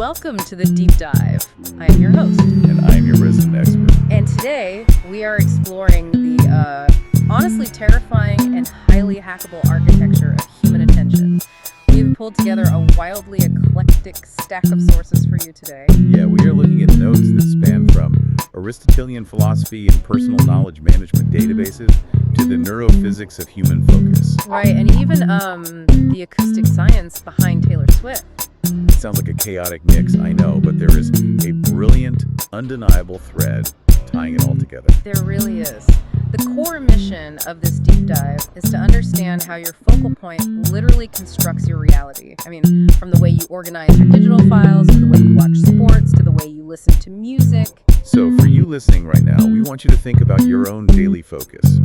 Welcome to the Deep Dive. I am your host. And I am your resident expert. And today we are exploring the honestly terrifying and highly hackable architecture of human attention. We've pulled together a wildly eclectic stack of sources for you today. Yeah, we are looking at notes that span from Aristotelian philosophy and personal knowledge management databases to the neurophysics of human focus. Right, and even the acoustic science behind Taylor Swift. It sounds like a chaotic mix, I know, but there is a brilliant, undeniable thread tying it all together. There really is. The core mission of this deep dive is to understand how your focal point literally constructs your reality. I mean, from the way you organize your digital files, to the way you watch sports, to the way you listen to music. So for you listening right now, we want you to think about your own daily focus.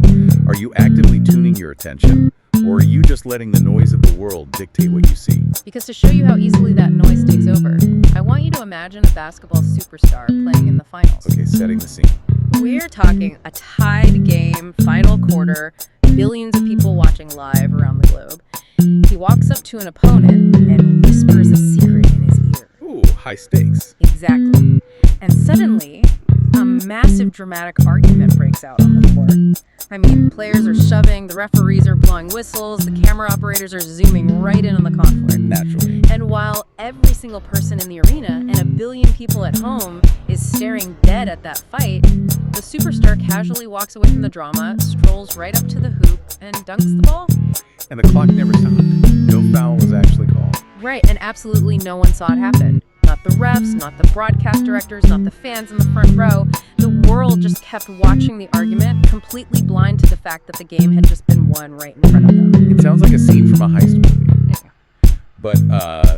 Are you actively tuning your attention, or are you just letting the noise of the world dictate what you see? Because to show you how easily that noise takes over, I want you to imagine a basketball superstar playing in the finals. Okay, setting the scene. We're talking a tied game, final quarter, billions of people watching live around the globe. He walks up to an opponent and whispers a secret in his ear. Ooh, high stakes. Exactly. And suddenly, a massive dramatic argument breaks out on the court. I mean, players are shoving, the referees are blowing whistles, the camera operators are zooming right in on the conflict. Naturally. And while every single person in the arena and a billion people at home is staring dead at that fight, the superstar casually walks away from the drama, strolls right up to the hoop, and dunks the ball. And the clock never stopped. No foul was actually called. Right, and absolutely no one saw it happen. Not the refs, not the broadcast directors, not the fans in the front row. The world just kept watching the argument, completely blind to the fact that the game had just been won right in front of them. It sounds like a scene from a heist movie. Yeah. But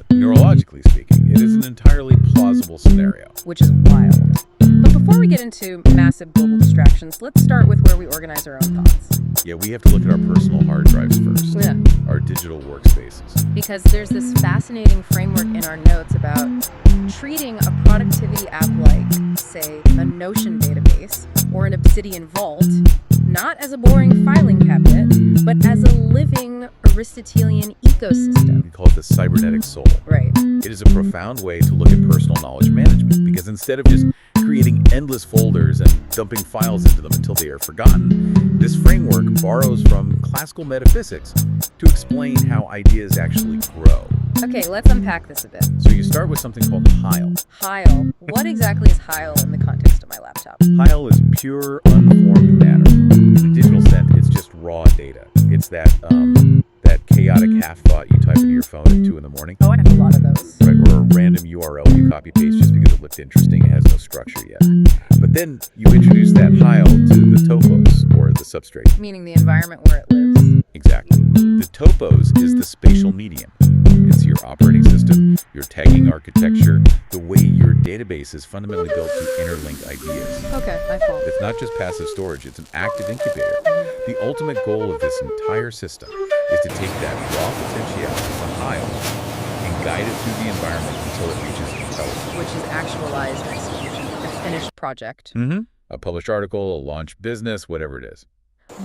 neurologically speaking, it is an entirely plausible scenario. Which is wild. But before we get into massive global distractions, let's start with where we organize our own thoughts. Yeah, we have to look at our personal hard drives first. Yeah. Our digital workspaces. Because there's this fascinating framework in our notes about treating a productivity app like, say, a Notion database or an Obsidian vault, not as a boring filing cabinet, but as a living Aristotelian ecosystem. We call it the cybernetic soul. Right. It is a profound way to look at personal knowledge management, because instead of just creating endless folders and dumping files into them until they are forgotten, this framework borrows from classical metaphysics to explain how ideas actually grow. Okay, let's unpack this a bit. So you start with something called Heil. Heil. What exactly is Heil in the context of my laptop? Heil is pure, unformed matter. In a digital sense, it's just raw data. It's that chaotic half-thought you type into your phone at 2 a.m. Oh, I have a lot of those. Right, or a random URL you copy-paste just because it looked interesting. It has no structure yet. But then you introduce that Heil to the topos, or the substrate. Meaning the environment where it lives. Exactly. The topos is the spatial medium. It's your operating system, your tagging architecture, the way your database is fundamentally built to interlink ideas. Okay, I follow. It's not just passive storage, it's an active incubator. The ultimate goal of this entire system is to take that raw potentiality from Heil and guide it through the environment until it reaches intelligence. Which is actualized execution, a finished project. Mm-hmm. A published article, a launched business, whatever it is.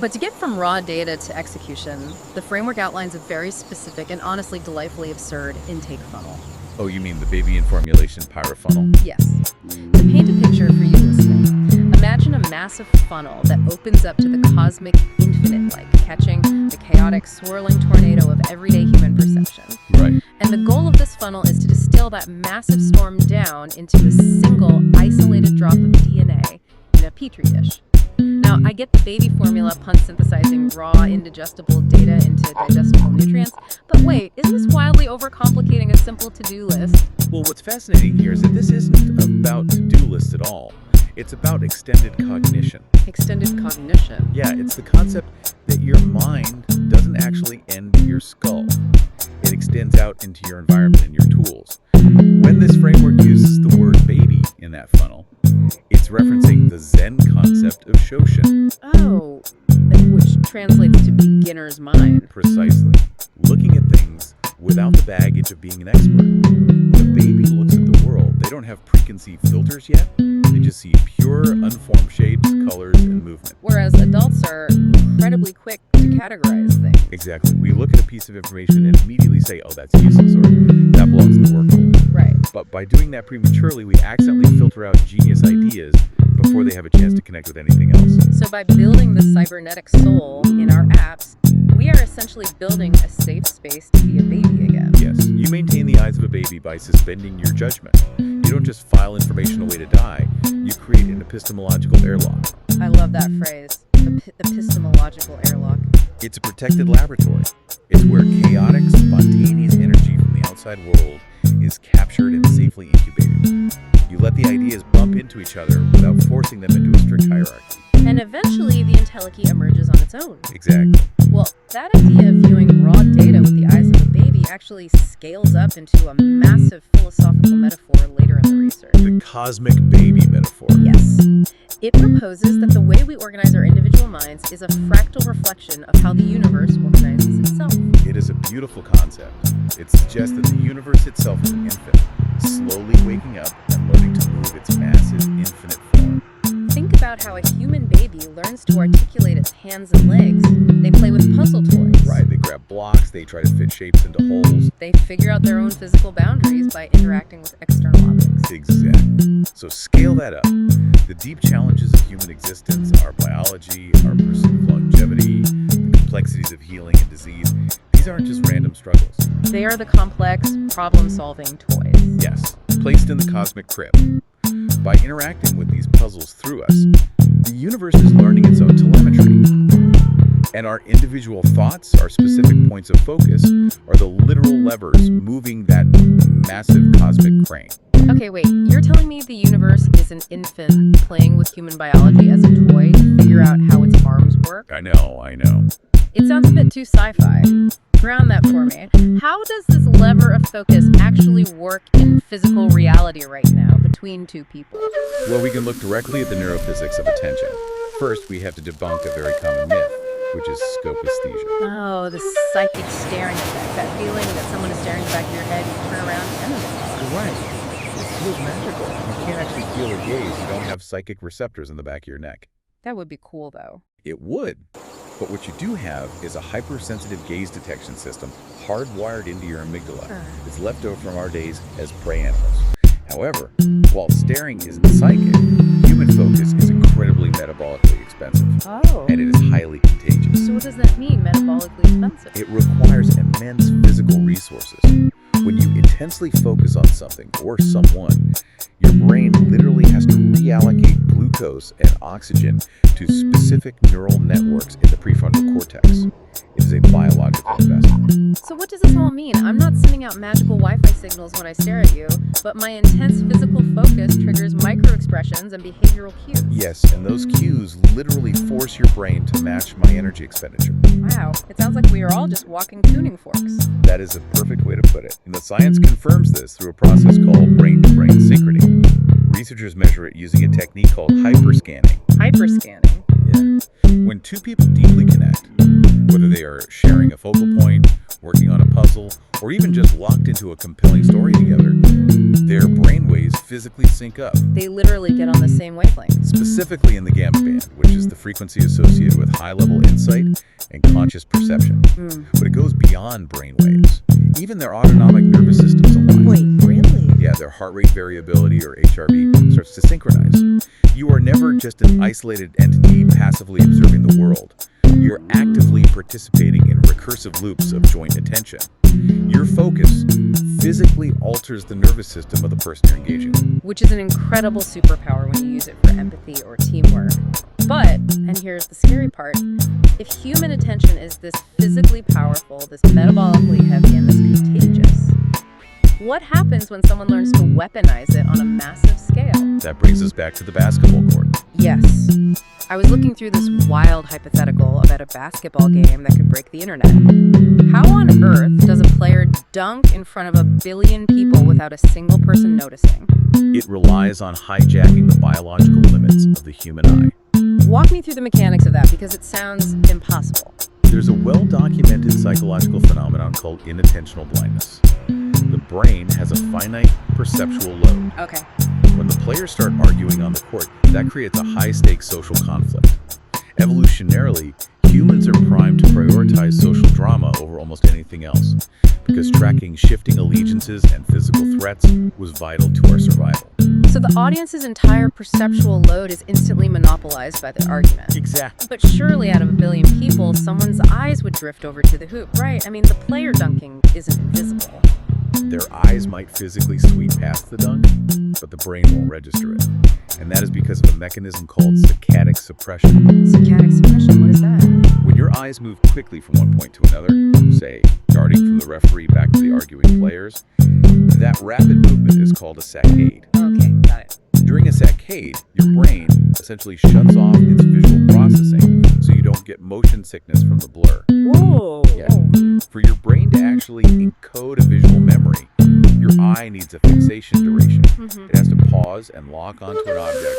But to get from raw data to execution, the framework outlines a very specific and honestly delightfully absurd intake funnel. Oh, you mean the Bayesian formulation Pyra funnel? Yes. To paint a picture for you listening, imagine a massive funnel that opens up to the cosmic infinite, like catching the chaotic, swirling tornado of everyday human perception. Right. And the goal of this funnel is to distill that massive storm down into a single, isolated drop of DNA in a petri dish. Now, I get the baby formula pun synthesizing raw, indigestible data into digestible nutrients, but wait, isn't this wildly overcomplicating a simple to-do list? Well, what's fascinating here is that this isn't about to-do lists at all. It's about extended cognition. Extended cognition. Yeah, it's the concept that your mind doesn't actually end in your skull. It extends out into your environment and your tools. When this framework uses the word baby in that funnel, it's referencing the Zen concept of Shoshin. Oh, which translates to beginner's mind. Precisely. Looking at things without the baggage of being an expert. The baby looks at the world. They don't have preconceived filters yet. They just see pure, unformed shapes, colors, and movement. Whereas adults are incredibly quick to categorize things. Exactly. We look at a piece of information and immediately say, oh, that's useless, or that belongs in the workflow. Right. But by doing that prematurely, we accidentally filter out genius ideas before they have a chance to connect with anything else. So by building the cybernetic soul in our apps, we are essentially building a safe space to be a baby again. Yes, you maintain the eyes of a baby by suspending your judgment. You don't just file information away to die, you create an epistemological airlock. I love that phrase, epistemological airlock. It's a protected laboratory. It's where chaotic, spontaneous energy from the outside world is captured and safely incubated. You let the ideas bump into each other without forcing them into a strict hierarchy. And eventually the IntelliKey emerges on its own. Exactly. Well, that idea of viewing raw data with the eyes of a baby actually scales up into a massive philosophical metaphor later in the research. The cosmic baby metaphor. Yes. It proposes that the way we organize our individual minds is a fractal reflection of how the universe organizes itself. It is a beautiful concept. It suggests that the universe itself is an infant, slowly waking up and learning to move its massive, infinite form. Think about how a human baby learns to articulate its hands and legs. They play with puzzle toys. Right, they grab blocks, they try to fit shapes into holes. They figure out their own physical boundaries by interacting with external objects. Exactly. So scale that up. The deep challenges of human existence, our biology, our pursuit of longevity, the complexities of healing and disease, these aren't just random struggles. They are the complex, problem-solving toys. Yes, placed in the cosmic crib. By interacting with these puzzles through us, the universe is learning its own telemetry. And our individual thoughts, our specific points of focus, are the literal levers moving that massive cosmic crane. Okay, wait, you're telling me the universe is an infant playing with human biology as a toy to figure out how its arms work? I know. It sounds a bit too sci-fi. Ground that for me. How does this lever of focus actually work in physical reality right now between two people? Well, we can look directly at the neurophysics of attention. First, we have to debunk a very common myth, which is scopisthesia. Oh, the psychic staring effect. That feeling that someone is staring back of your head, you turn around and You're right. It feels magical. You can't actually feel or gaze. You don't have psychic receptors in the back of your neck. that would be cool, though. It would. But what you do have is a hypersensitive gaze detection system hardwired into your amygdala. It's left over from our days as prey animals. However, while staring isn't psychic, human focus is incredibly metabolically expensive. Oh. And it is highly contagious. So what does that mean, metabolically expensive? It requires immense physical resources. When you intensely focus on something or someone, your brain literally has to reallocate glucose and oxygen to specific neural networks in the prefrontal cortex. It is a biological investment. So what does this all mean? I'm not sending out magical Wi-Fi signals when I stare at you, but my intense physical focus triggers micro-expressions and behavioral cues. Yes, and those cues literally force your brain to match my energy expenditure. Wow, it sounds like we are all just walking tuning forks. That is a perfect way to put it. And the science confirms this through a process called brain-to-brain synchrony. Researchers measure it using a technique called hyperscanning. Hyperscanning? Yeah. When two people deeply connect, whether they are sharing a focal point, working on a puzzle, or even just locked into a compelling story together, their brainwaves physically sync up. They literally get on the same wavelength. Specifically in the gamma band, which is the frequency associated with high-level insight and conscious perception. But it goes beyond brainwaves. Even their autonomic nervous systems align. Wait, really? Yeah, their heart rate variability, or HRV, starts to synchronize. You are never just an isolated entity passively observing the world. You're actively participating in recursive loops of joint attention. Your focus physically alters the nervous system of the person you're engaging with. Which is an incredible superpower when you use it for empathy or teamwork. But, and here's the scary part, if human attention is this physically powerful, this metabolically heavy, and this contagious, what happens when someone learns to weaponize it on a massive scale? That brings us back to the basketball court. Yes. I was looking through this wild hypothetical about a basketball game that could break the internet. How on earth does a player dunk in front of a billion people without a single person noticing? It relies on hijacking the biological limits of the human eye. Walk me through the mechanics of that, because it sounds impossible. There's a well-documented psychological phenomenon called inattentional blindness. The brain has a finite perceptual load. Okay. When the players start arguing on the court, that creates a high-stakes social conflict. Evolutionarily, Humans are primed to prioritize social drama over almost anything else, because tracking shifting allegiances and physical threats was vital to our survival. So the audience's entire perceptual load is instantly monopolized by the argument. Exactly. But surely out of a billion people, someone's eyes would drift over to the hoop, right? I mean, the player dunking isn't invisible. Their eyes might physically sweep past the dunk, but the brain won't register it. And that is because of a mechanism called saccadic suppression. Saccadic suppression, what is that? When your eyes move quickly from one point to another, say, darting from the referee back to the arguing players, that rapid movement is called a saccade. Okay, got it. During a saccade, your brain essentially shuts off its visual processing so you don't get motion sickness from the blur. Whoa! Yeah. For your brain to actually encode a visual memory, your eye needs a fixation duration. It has to pause and lock onto an object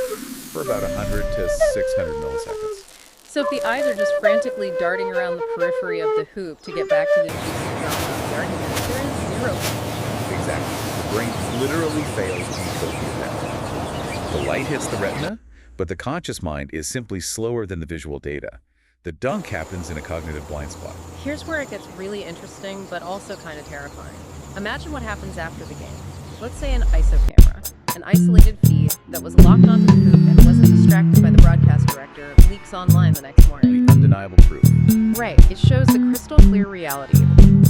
for about 100 to 600 milliseconds. So if the eyes are just frantically darting around the periphery of the hoop to get back to the juicy drama of the argument, there is zero connection. Exactly. The brain literally fails to encode the event. The light hits the retina, but the conscious mind is simply slower than the visual data. The dunk happens in a cognitive blind spot. Here's where it gets really interesting, but also kind of terrifying. Imagine what happens after the game. Let's say an ISO camera, an isolated feed that was locked onto the hoop and wasn't distracted by the broadcast director, leaks online the next morning. The undeniable proof. Right, it shows the crystal clear reality.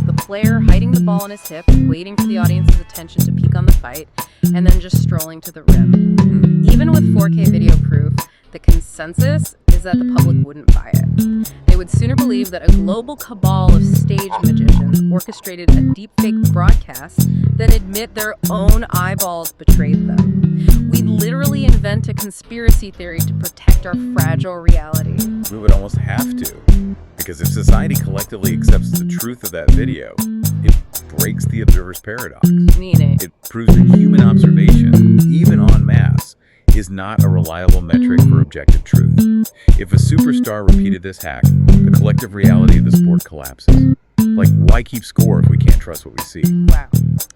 The player hiding the ball in his hip, waiting for the audience's attention to peek on the fight, and then just strolling to the rim. Even with 4K video proof, the consensus is that the public wouldn't buy it. They would sooner believe that a global cabal of stage magicians orchestrated a deepfake broadcast than admit their own eyeballs betrayed them. We literally invent a conspiracy theory to protect our fragile reality. We would almost have to, because if society collectively accepts the truth of that video, it breaks the observer's paradox. Meaning? It proves that human observation, even en masse, is not a reliable metric for objective truth. If a superstar repeated this hack, the collective reality of the sport collapses. Like, why keep score if we can't trust what we see? Wow.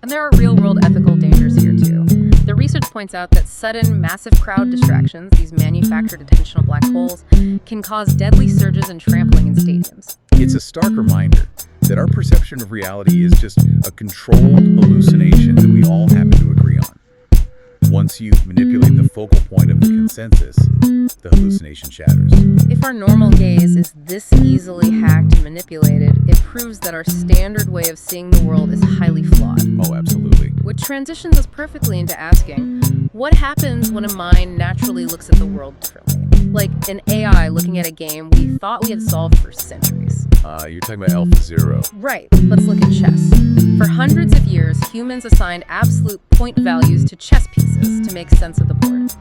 And there are real-world ethical dangers here, too. The research points out that sudden, massive crowd distractions, these manufactured attentional black holes, can cause deadly surges and trampling in stadiums. It's a stark reminder that our perception of reality is just a controlled hallucination that we all happen to agree on. Once you manipulate the focal point of the consensus, the hallucination shatters. If our normal gaze is this easily hacked and manipulated, it proves that our standard way of seeing the world is highly flawed. Oh, absolutely. Which transitions us perfectly into asking, what happens when a mind naturally looks at the world differently? Like an AI looking at a game we thought we had solved for centuries. You're talking about AlphaZero. Right, let's look at chess. For hundreds of years, humans assigned absolute point values to chess pieces to make sense of the board.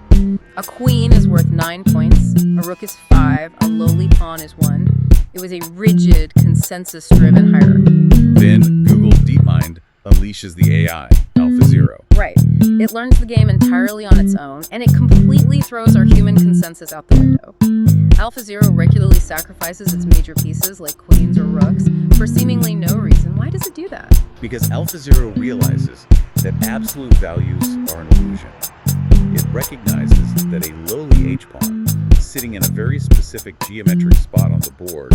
A queen is worth 9 points, a rook is 5, a lowly pawn is 1. It was a rigid, consensus-driven hierarchy. Then Google DeepMind unleashes the AI, AlphaZero. Right. It learns the game entirely on its own, and it completely throws our human consensus out the window. AlphaZero regularly sacrifices its major pieces, like queens or rooks, for seemingly no reason. Why does it do that? Because AlphaZero realizes that absolute values are an illusion. It recognizes that a lowly H-pawn, sitting in a very specific geometric spot on the board,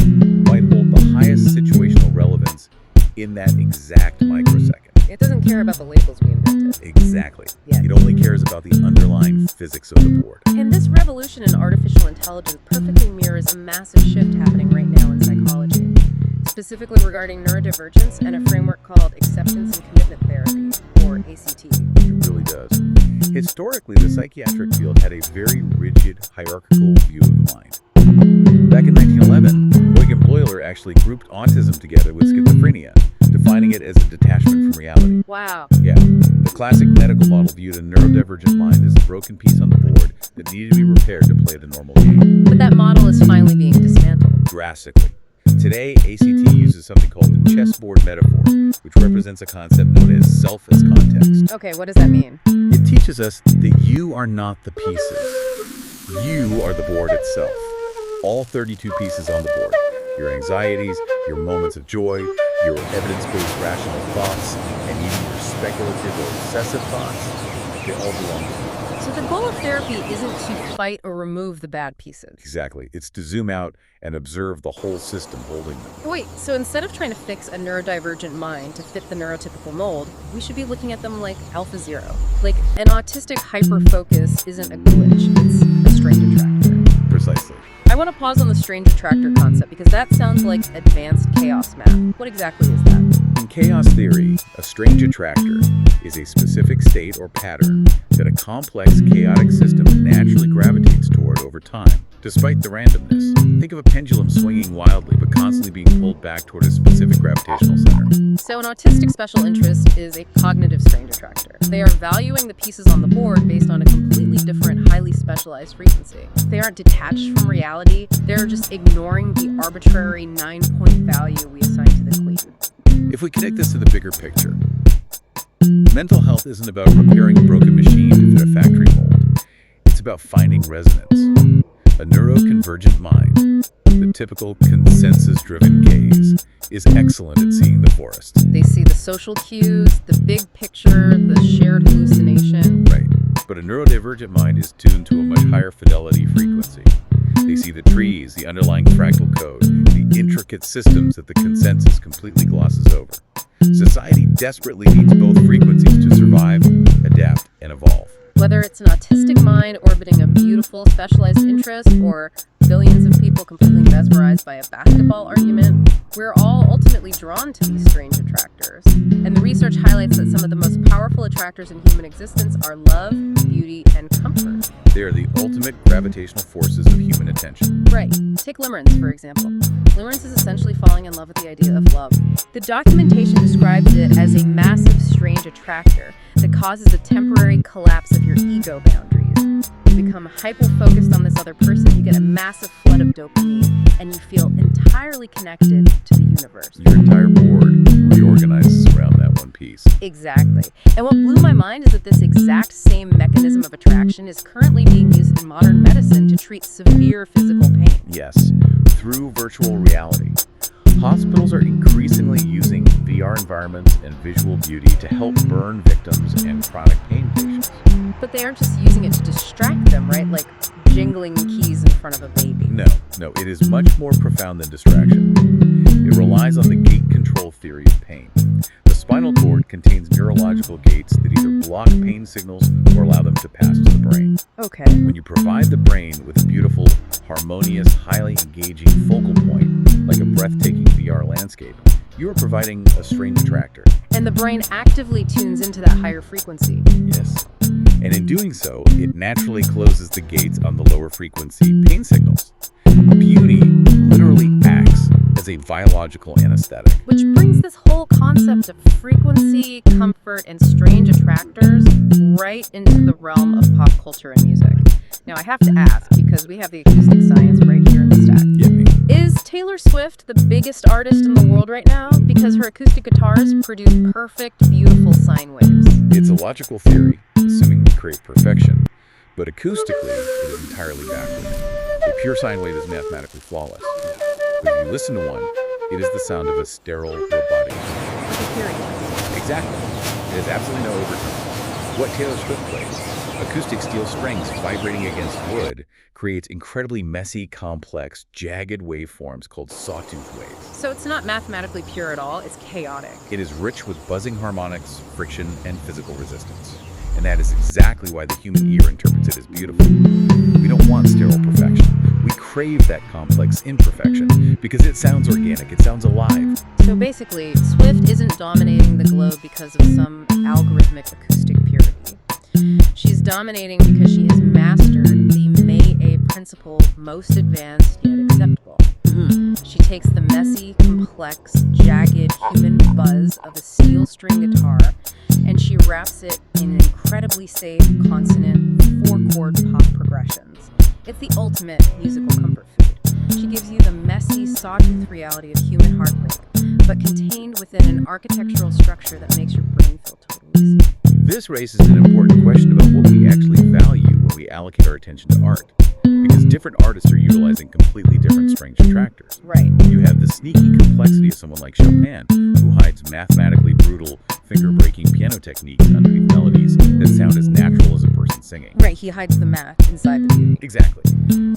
might hold the highest situational relevance in that exact microsecond. It doesn't care about the labels we invented. Exactly. Yeah. It only cares about the underlying physics of the board. And this revolution in artificial intelligence perfectly mirrors a massive shift happening right now in psychology, specifically regarding neurodivergence and a framework called acceptance and commitment therapy, or ACT. It really does. Historically, the psychiatric field had a very rigid, hierarchical view of the mind. Back in 1911, William Bleuler actually grouped autism together with schizophrenia, defining it as a detachment from reality. Wow. Yeah, the classic medical model viewed a neurodivergent mind as a broken piece on the board that needed to be repaired to play the normal game. But that model is finally being dismantled. Drastically. Today, ACT uses something called the chessboard metaphor, which represents a concept known as self as context. Okay, what does that mean? It teaches us that you are not the pieces. You are the board itself. All 32 pieces on the board. Your anxieties, your moments of joy, your evidence-based rational thoughts, and even your speculative or obsessive thoughts. They all belong to you. So the goal of therapy isn't to fight or remove the bad pieces. Exactly. It's to zoom out and observe the whole system holding them. Wait, so instead of trying to fix a neurodivergent mind to fit the neurotypical mold, we should be looking at them like Alpha Zero. Like, an autistic hyperfocus isn't a glitch, it's a strange attractor. Precisely. I want to pause on the strange attractor concept because that sounds like advanced chaos math. What exactly is that? In chaos theory, a strange attractor is a specific state or pattern that a complex, chaotic system naturally gravitates toward over time, despite the randomness. Think of a pendulum swinging wildly but constantly being pulled back toward a specific gravitational center. So an autistic special interest is a cognitive strange attractor. They are valuing the pieces on the board based on a completely different, highly specialized frequency. They aren't detached from reality, they're just ignoring the arbitrary 9-point value we assign to the queen. If we connect this to the bigger picture, mental health isn't about repairing a broken machine to fit a factory mold. It's about finding resonance. A neuroconvergent mind, the typical consensus-driven gaze, is excellent at seeing the forest. They see the social cues, the big picture, the shared hallucination. Right. But a neurodivergent mind is tuned to a much higher fidelity frequency. They see the trees, the underlying fractal code, the intricate systems that the consensus completely glosses over. Society desperately needs both frequencies to survive, adapt, and evolve. Whether it's an autistic mind orbiting a beautiful, specialized interest, or billions of people completely mesmerized by a basketball argument, we're all ultimately drawn to these strange attractors. And the research highlights that some of the most powerful attractors in human existence are love, beauty, and comfort. They are the ultimate gravitational forces of human attention. Right. Take limerence, for example. Limerence is essentially falling in love with the idea of love. The documentation describes it as a massive, strange attractor that causes a temporary collapse of your ego boundaries. You become hyper-focused on this other person, you get a massive flood of dopamine, and you feel entirely connected to the universe. Your entire board reorganizes around that one piece. Exactly. And what blew my mind is that this exact same mechanism of attraction is currently being used in modern medicine to treat severe physical pain. Yes, through virtual reality. Hospitals are increasingly using VR environments and visual beauty to help burn victims and chronic pain patients. But they aren't just using it to distract them, right? Like jingling keys in front of a baby. No, it is much more profound than distraction. It relies on the gate control theory of pain. The spinal cord contains neurological gates that either block pain signals or allow them to pass to the brain. Okay. When you provide the brain with a beautiful, harmonious, highly engaging focal point, like a breathtaking VR landscape, you are providing a strange attractor. And the brain actively tunes into that higher frequency. Yes. And in doing so, it naturally closes the gates on the lower frequency pain signals. Beauty literally acts as a biological anesthetic. Which brings this whole concept of frequency, comfort, and strange attractors right into the realm of pop culture and music. Now, I have to ask, because we have the acoustic science right here in the stack. Get me. Is Taylor Swift the biggest artist in the world right now because her acoustic guitars produce perfect, beautiful sine waves? It's a logical theory, assuming we create perfection, but acoustically, it is entirely backward. A pure sine wave is mathematically flawless. But if you listen to one, it is the sound of a sterile robotic. Exactly. It has absolutely no overtones. What Taylor Swift plays, acoustic steel strings vibrating against wood, creates incredibly messy, complex, jagged waveforms called sawtooth waves. So it's not mathematically pure at all, it's chaotic. It is rich with buzzing harmonics, friction, and physical resistance. And that is exactly why the human ear interprets it as beautiful. We don't want sterile perfection. We crave that complex imperfection because it sounds organic, it sounds alive. So basically, Swift isn't dominating the globe because of some algorithmic acoustic purity. She's dominating because she has mastered the May A principle, most advanced yet acceptable. She takes the messy, complex, jagged human buzz of a steel string guitar and she wraps it in incredibly safe, consonant, 4-chord pop progressions. It's the ultimate musical comfort food. She gives you the messy, sawtooth reality of human heartbreak, but contained within an architectural structure that makes your brain feel totally safe. This raises an important question about what we actually value when we allocate our attention to art. Because different artists are utilizing completely different strange attractors. Right. You have the sneaky complexity of someone like Chopin, who hides mathematically brutal, finger-breaking piano techniques underneath melodies that sound as natural as a person singing. Right, he hides the math inside the beauty. Exactly.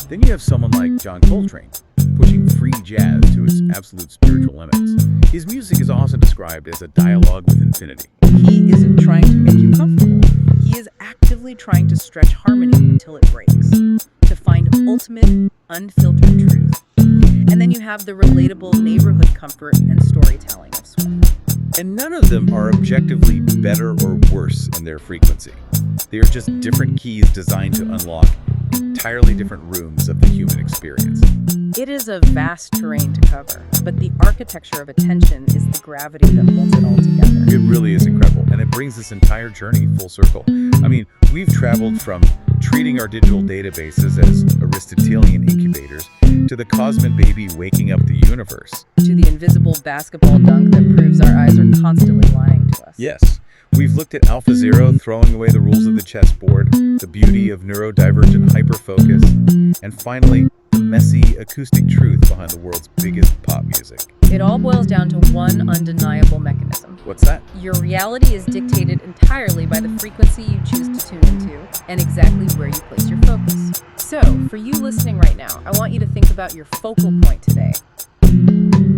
Then you have someone like John Coltrane, pushing free jazz to its absolute spiritual limits. His music is also described as a dialogue with infinity. He isn't trying to make you comfortable. He is actively trying to stretch harmony until it breaks, to find ultimate, unfiltered truth. And then you have the relatable neighborhood comfort and storytelling of Swift. And none of them are objectively better or worse in their frequency. They are just different keys designed to unlock entirely different rooms of the human experience. It is a vast terrain to cover, but the architecture of attention is the gravity that holds it all together. It really is incredible, and it brings this entire journey full circle. I mean, we've traveled from treating our digital databases as Aristotelian incubators to the cosmic baby waking up the universe. To the invisible basketball dunk that proves our eyes are constantly lying to us. Yes, we've looked at AlphaZero throwing away the rules of the chessboard, the beauty of neurodivergent hyperfocus, and finally, the messy acoustic truth behind the world's biggest pop music. It all boils down to one undeniable mechanism. What's that? Your reality is dictated entirely by the frequency you choose to tune into and exactly where you place your focus. So, for you listening right now, I want you to think about your focal point today.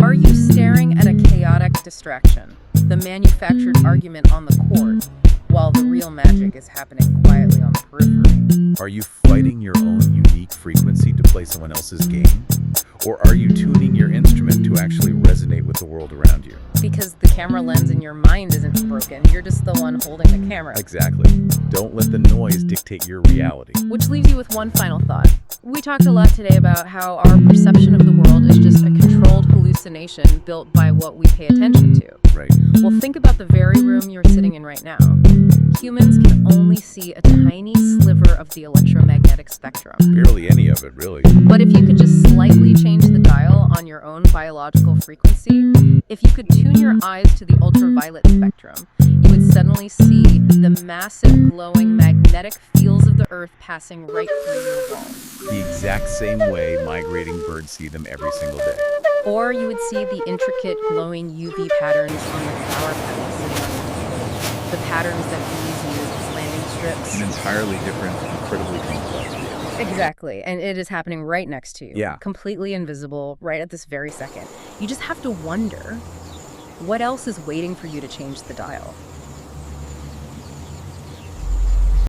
Are you staring at a chaotic distraction, the manufactured argument on the court, while the real magic is happening quietly on the periphery? Are you fighting your own unique frequency to play someone else's game? Or are you tuning your instrument to actually resonate with the world around you? Because the camera lens in your mind isn't broken, you're just the one holding the camera. Exactly. Don't let the noise dictate your reality. Which leaves you with one final thought. We talked a lot today about how our perception of the world is just a controlled hallucination built by what we pay attention to. Right. Well, think about the very room you're sitting in right now. Humans can only see a tiny sliver of the electromagnetic spectrum. Barely any of it, really. But if you could just slightly change the dial on your own biological frequency, if you could tune your eyes to the ultraviolet spectrum, you would suddenly see the massive glowing magnetic fields of the Earth passing right through your wall. The exact same way migrating birds see them every single day. Or you would see the intricate glowing UV patterns on the flower petals sitting on the table. The patterns that bees use as landing strips. An entirely different, incredibly complex view. Exactly, and it is happening right next to you. Yeah. Completely invisible, right at this very second. You just have to wonder, what else is waiting for you to change the dial?